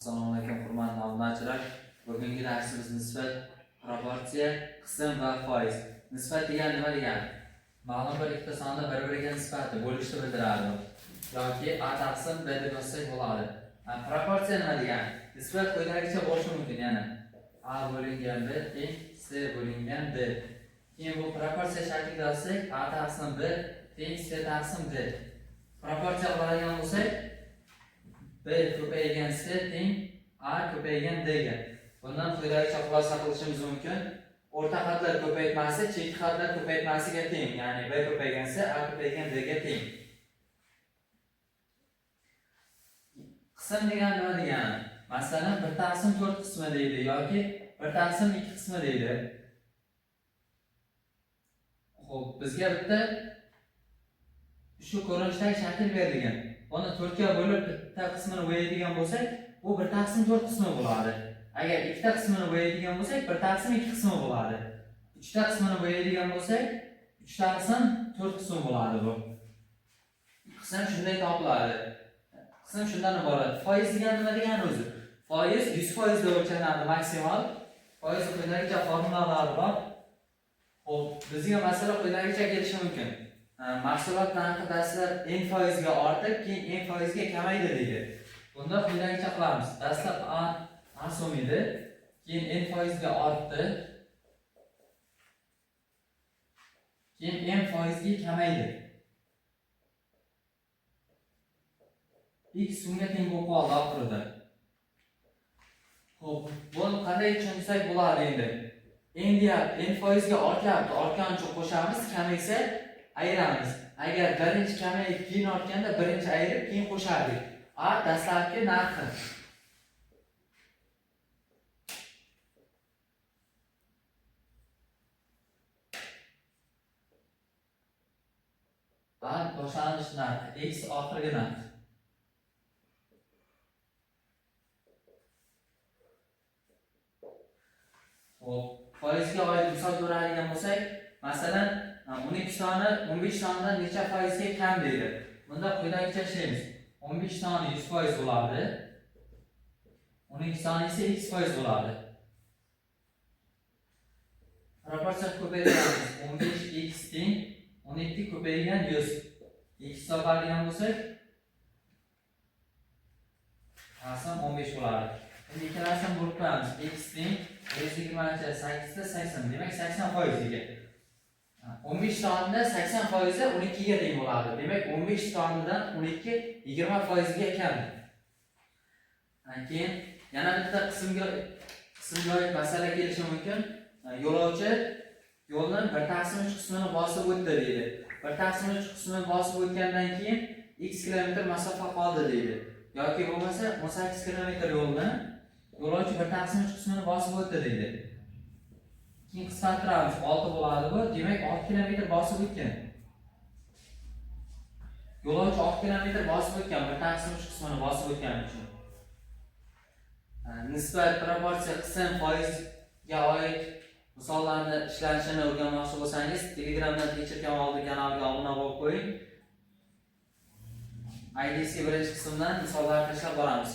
Assalomu alaykum hurmatli obunachilar. Bugungi darsimiz nisbat, proporsiya, qism va foiz. Nisbat degani nima degani? Ma'lum bir ikkita sonni bir-biriga nisbati bo'lishni bildiradi. Yoki a taqsim b deb yozsak bo'ladi. Proporsiya nima degani? Nisbat quyidagicha bo'lishi mumkin, ya'ni a bo'lingan b teng c bo'lingan d. Keyin bu proporsiya shaklida yozsak a taqsim b teng c taqsim d. Proporsiya qiladigan bo'lsak b ko'paygan c teng a ko'paygan d ga. Bundan quyidagicha xulosa qilishimiz mumkin. O'rta xatlar ko'paytmasi chekki xatlar ko'paytmasiga teng, ya'ni b ko'paygan c a ko'paygan d ga teng. Qism degani nima degani? Masalan, 1 taqsim 4 qismi deydi yoki 1 taqsim 2 qismi deydi. Xo'p, bizga bitta shu ko'rinishdagi shakl berilgan. Buni 4 ga bo'lib bitta qismini bo'yaydigan bo'lsak, bu 1 taqsim 4 qismi bo'ladi. Agar ikkita qismini bo'yaydigan bo'lsak, 1 taqsim 2 qismi bo'ladi. 3 ta qismini bo'yaydigan bo'lsak, 3 taqsim 4 qismi bo'ladi bu. Qism shunday topiladi. Qism shundan iborat. Foiz degani nima degani o'zi? Foiz 100% da o'lchanadi maksimal. Foiz quyidagicha formulalari bor. Xo'p, bizga masala quyidagicha kelishi mumkin. Mahsulot narxi dastlab n foizga ortib, keyin n foizga kamaydi deydi. Bunda quyidagicha qilamiz. Dastlab a so'm edi, keyin n foizga ortdi, keyin n foizga kamaydi. X so'mga teng bo'lib qoldi oxirida. Xo'p, buni qanday tushunsak bo'ladi endi? N deyapti, n foizga ortyapti, ortgancha qo'shamiz, kamaysa ayiramiz. Agar birinchi kamayib, keyin ortganda birinchi ayirib, keyin qo'shardik. A dastlabki narxi. A boshlanish narxi, x oxirgi narxi. Xo'p, foizga oid misol ko'radigan bo'lsak, masalan, 12 soni 15 sondan necha foizga kam deydi. Bunda quyidagicha ishlaymiz. 15 soni 100% bo'ladi. 12 soni esa x% bo'ladi. Proporsiya ko'paytiramiz. 15x teng 12 ko'paygan 100. X topadigan bo'lsak, qism 15 bo'ladi. Endi ikkalasini bo'lib qo'yamiz. X teng 120 8 da 80. Demak 80%ga. 15 sonida 80% 12 ga teng bo'ladi. Demak 15 sonidan 12 20% ga kam. Keyin yana bitta qismga oid masala kelishi mumkin. Yo'lovchi yo'lning 1 taqsim 3 qismini bosib o'tdi deydi. 1 taqsim 3 qismini bosib o'tgandan keyin x kilometr masofa qoldi deydi. Yoki bo'lmasa 18 kilometr yo'lni yo'lovchi 1 taqsim 3 qismini bosib o'tdi deydi. Keyin qisqartiramiz, 6 bo'ladi bu. Demak 6 kilometr bosib o'tgan. Yo'lovchi 6 kilometr bosib o'tgan, 1 taqsim 3 qismini bosib o'tgani uchun. Nisbat, proporsiya, qism, foizga oid misollarni ishlanishini o'rganmoqchi bo'lsangiz, Telegramdan Teacher Kamol kanaliga obuna bo'lib qo'ying. IDC birinchi qismdan misollarni tashlab boramiz.